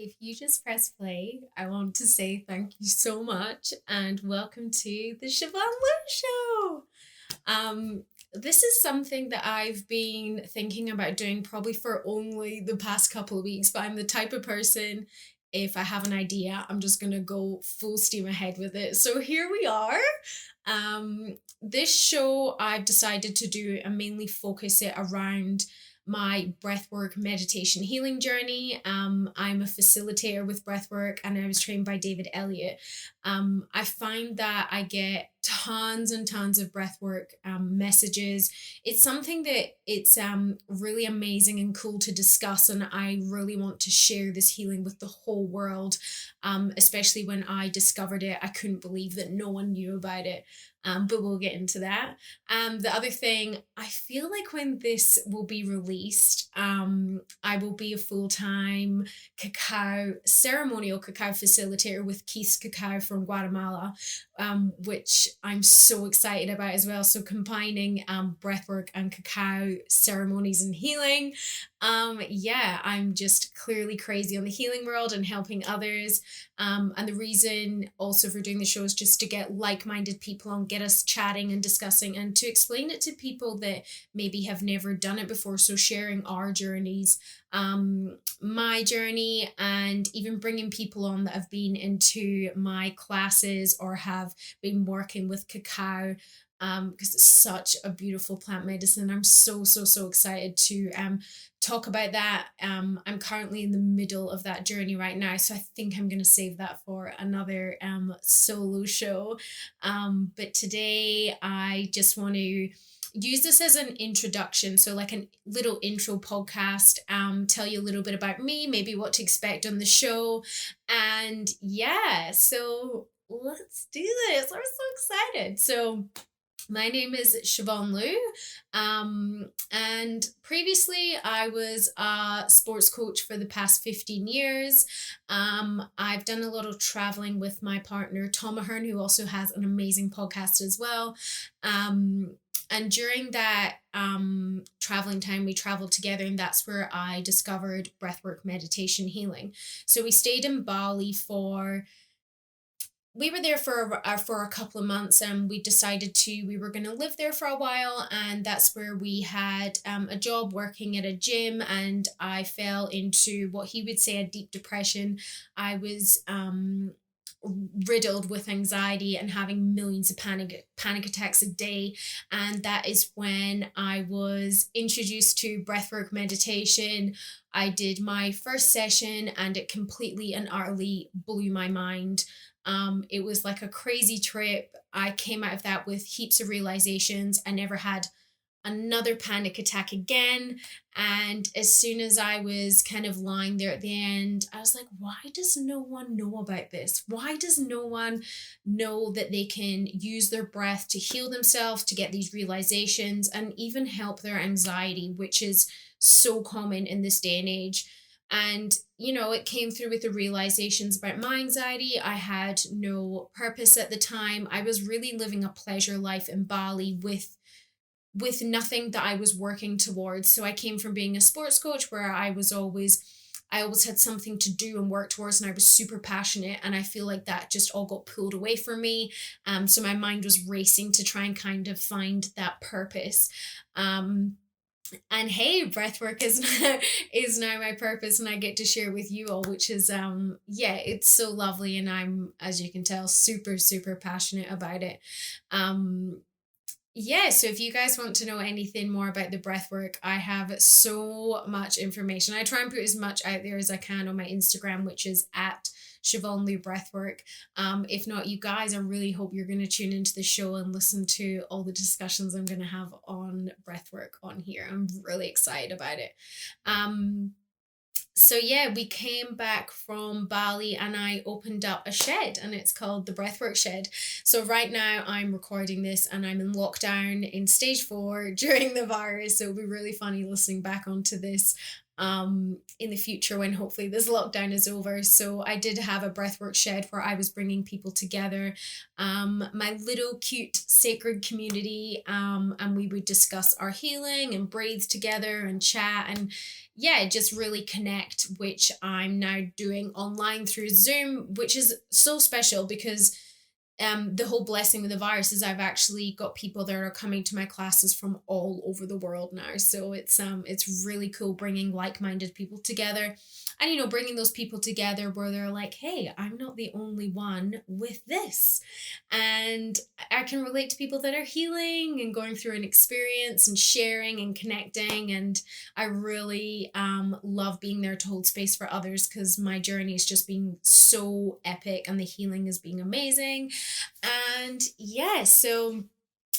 If you just press play, I want to say thank you so much and welcome to the Siobhan Lou Show. This is something that I've been thinking about doing probably for only the past couple of weeks, but I'm the type of person, if I have an idea, I'm just gonna go full steam ahead with it. So here we are. This show I've decided to do and mainly focus it around my breathwork meditation healing journey. I'm a facilitator with breathwork and I was trained by David Elliott. I find that I get tons and tons of breathwork messages. It's something that it's really amazing and cool to discuss, and I really want to share this healing with the whole world. Especially when I discovered it, I couldn't believe that no one knew about it. But we'll get into that. The other thing, I feel like when this will be released, I will be a full-time ceremonial cacao facilitator with Keith's Cacao from Guatemala, which I'm so excited about as well. So combining breathwork and cacao ceremonies and healing. Yeah, I'm just clearly crazy on the healing world and helping others. And the reason also for doing the show is just to get like-minded people on, get us chatting and discussing, and to explain it to people that maybe have never done it before. So sharing our journeys, my journey, and even bringing people on that have been into my classes or have been working with cacao, because it's such a beautiful plant medicine. I'm so excited to talk about that. I'm currently in the middle of that journey right now, so I think I'm going to save that for another solo show. But today I just want to use this as an introduction, so like a little intro podcast, tell you a little bit about me, maybe what to expect on the show, and yeah, so let's do this. I'm so excited. So my name is Siobhan Lou, and previously I was a sports coach for the past 15 years. I've done a lot of traveling with my partner, Tom Ahern, who also has an amazing podcast as well. And during that traveling time, we traveled together, and that's where I discovered breathwork meditation healing. So we stayed in Bali we were there for a couple of months, and we decided we were going to live there for a while, and that's where we had a job working at a gym, and I fell into what he would say a deep depression. I was riddled with anxiety and having millions of panic attacks a day, and that is when I was introduced to breathwork meditation. I did my first session and it completely and utterly blew my mind. It was like a crazy trip. I came out of that with heaps of realizations. I never had another panic attack again. And as soon as I was kind of lying there at the end, I was like, why does no one know about this? Why does no one know that they can use their breath to heal themselves, to get these realizations, and even help their anxiety, which is so common in this day and age? And, it came through with the realizations about my anxiety. I had no purpose at the time. I was really living a pleasure life in Bali with nothing that I was working towards. So I came from being a sports coach where I always had something to do and work towards, and I was super passionate, and I feel like that just all got pulled away from me. So my mind was racing to try and kind of find that purpose. And hey, breathwork is now my purpose, and I get to share with you all, which is it's so lovely, and I'm, as you can tell, super passionate about it. So if you guys want to know anything more about the breathwork, I have so much information. I try and put as much out there as I can on my Instagram, which is at Siobhan Lou Breathwork. If not, you guys, I really hope you're going to tune into the show and listen to all the discussions I'm going to have on breathwork on here. I'm really excited about it. So yeah, we came back from Bali and I opened up a shed, and it's called the Breathwork Shed. So right now I'm recording this and I'm in lockdown in stage 4 during the virus. So it'll be really funny listening back onto this in the future when hopefully this lockdown is over. So I did have a breathwork shed where I was bringing people together, my little cute sacred community, and we would discuss our healing and breathe together and chat and yeah, just really connect, which I'm now doing online through Zoom, which is so special because the whole blessing with the virus is I've actually got people that are coming to my classes from all over the world now. So it's really cool bringing like-minded people together, and bringing those people together where they're like, hey, I'm not the only one with this, and I can relate to people that are healing and going through an experience and sharing and connecting. And I really love being there to hold space for others because my journey is just being so epic and the healing is being amazing. And yeah, so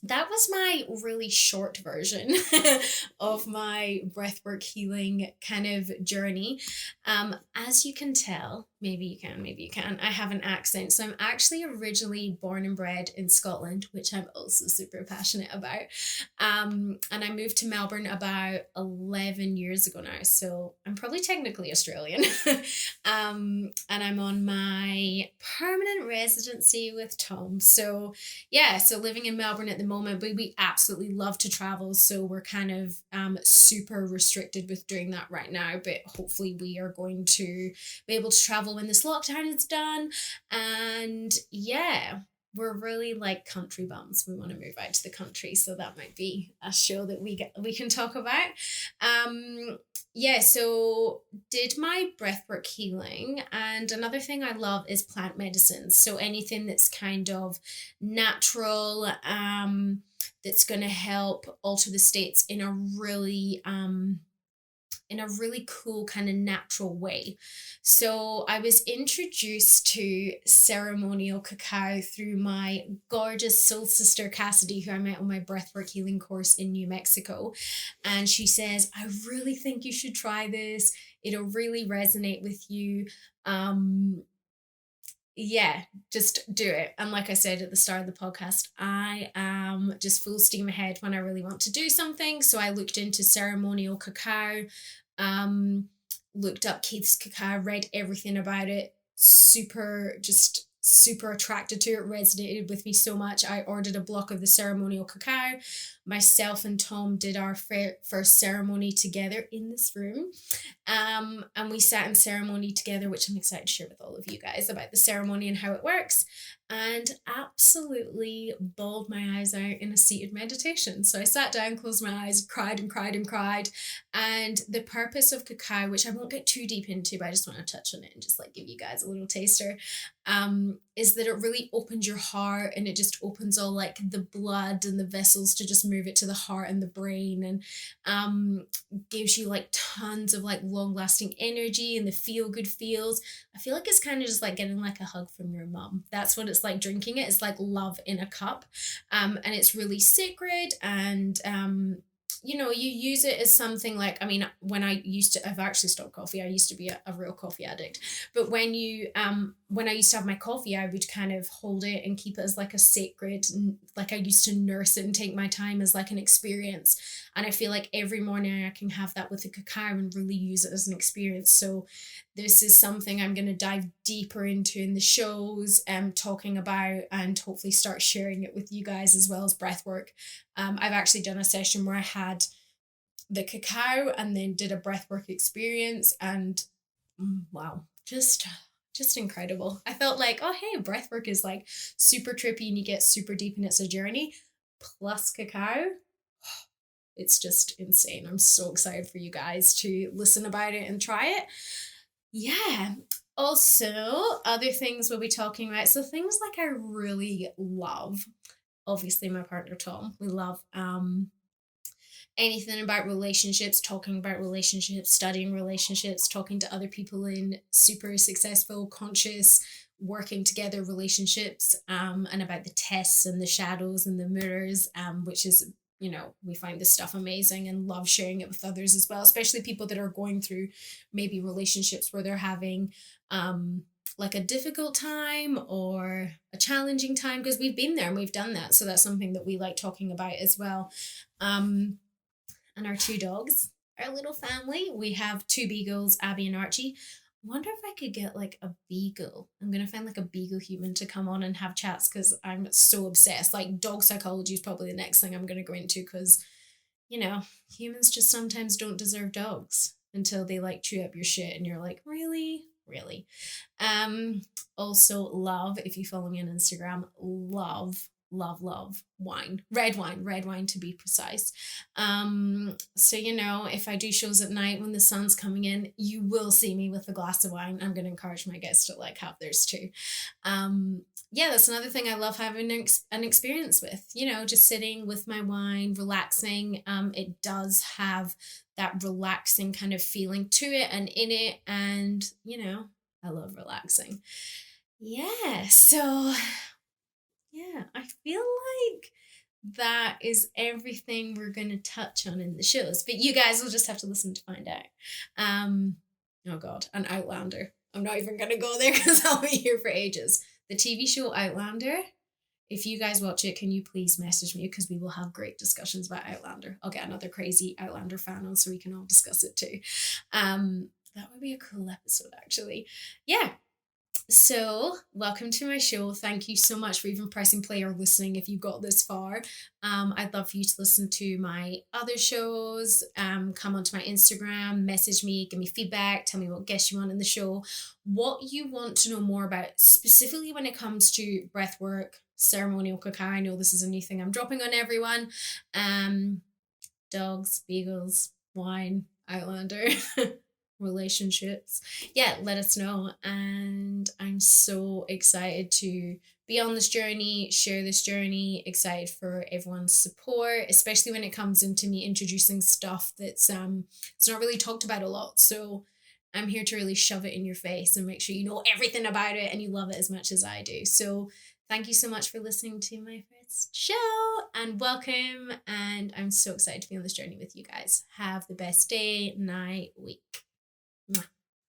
that was my really short version of my breathwork healing kind of journey. As you can tell, maybe you can, I have an accent. So I'm actually originally born and bred in Scotland, which I'm also super passionate about. And I moved to Melbourne about 11 years ago now. So I'm probably technically Australian. And I'm on my permanent residency with Tom. So yeah, so living in Melbourne at the moment, but we absolutely love to travel. So we're kind of super restricted with doing that right now. But hopefully we are going to be able to travel when this lockdown is done. And yeah, we're really like country bums. We want to move out to the country. So that might be a show that we can talk about. Yeah, so did my breathwork healing. And another thing I love is plant medicines. So anything that's kind of natural, that's going to help alter the states in a really cool kind of natural way. So I was introduced to ceremonial cacao through my gorgeous soul sister Cassidy, who I met on my breathwork healing course in New Mexico. And she says, I really think you should try this. It'll really resonate with you. Yeah, just do it. And like I said at the start of the podcast, I am just full steam ahead when I really want to do something. So I looked into ceremonial cacao, um, looked up Keith's cacao, read everything about it. Just super attracted to it, resonated with me so much. I ordered a block of the ceremonial cacao. Myself and Tom did our first ceremony together in this room. And we sat in ceremony together, which I'm excited to share with all of you guys about the ceremony and how it works, and absolutely bawled my eyes out in a seated meditation. So I sat down, closed my eyes, cried and cried and cried. And the purpose of cacao, which I won't get too deep into, but I just want to touch on it and just like give you guys a little taster, is that it really opens your heart, and it just opens all like the blood and the vessels to just move it to the heart and the brain, and gives you like tons of like long lasting energy and the feel good feels. I feel like it's kind of just like getting like a hug from your mum. That's what it's like drinking it. It's like love in a cup. And it's really sacred, and you use it as something like, I mean, I've actually stopped coffee. I used to be a real coffee addict. But when I used to have my coffee, I would kind of hold it and keep it as like a sacred, like I used to nurse it and take my time as like an experience. And I feel like every morning I can have that with the cacao and really use it as an experience. So this is something I'm going to dive deeper into in the shows, talking about, and hopefully start sharing it with you guys as well as breathwork. I've actually done a session where I had the cacao and then did a breathwork experience, and wow, just incredible. I felt like, oh hey, breathwork is like super trippy and you get super deep and it's a journey. Plus cacao, it's just insane. I'm so excited for you guys to listen about it and try it. Yeah. Also, other things we'll be talking about. So things like I really love, obviously my partner Tom. We love anything about relationships, talking about relationships, studying relationships, talking to other people in super successful, conscious, working together relationships, and about the tests and the shadows and the mirrors, which is, we find this stuff amazing and love sharing it with others as well, especially people that are going through maybe relationships where they're having like a difficult time or a challenging time, because we've been there and we've done that. So that's something that we like talking about as well. And our two dogs. our little family. We have 2 beagles, Abby and Archie. Wonder if I could get like a beagle. I'm gonna find like a beagle human to come on and have chats because I'm so obsessed. Like dog psychology is probably the next thing I'm gonna go into because humans just sometimes don't deserve dogs until they like chew up your shit and you're like, really? Really? Um, Also love, if you follow me on Instagram, love wine. Red wine to be precise. So if I do shows at night when the sun's coming in, you will see me with a glass of wine. I'm gonna encourage my guests to like have theirs too. Yeah, that's another thing I love having an experience with, just sitting with my wine, relaxing. It does have that relaxing kind of feeling to it and in it. And, I love relaxing. Yeah. So, yeah, I feel like that is everything we're going to touch on in the shows, but you guys will just have to listen to find out. Oh God, an Outlander. I'm not even going to go there because I'll be here for ages. The TV show Outlander, if you guys watch it, can you please message me because we will have great discussions about Outlander. I'll get another crazy Outlander fan on so we can all discuss it too. That would be a cool episode actually. Yeah. So, welcome to my show. Thank you so much for even pressing play or listening if you got this far. I'd love for you to listen to my other shows. Come onto my Instagram, message me, give me feedback, tell me what guests you want in the show, what you want to know more about, specifically when it comes to breathwork, ceremonial cacao. I know this is a new thing I'm dropping on everyone. Dogs, beagles, wine, Outlander. Relationships, let us know. And I'm so excited to be on this journey, share this journey, excited for everyone's support, especially when it comes into me introducing stuff that's it's not really talked about a lot. So I'm here to really shove it in your face and make sure you know everything about it and you love it as much as I do. So thank you so much for listening to my first show and welcome. And I'm so excited to be on this journey with you guys. Have the best day, night, week. Mwah.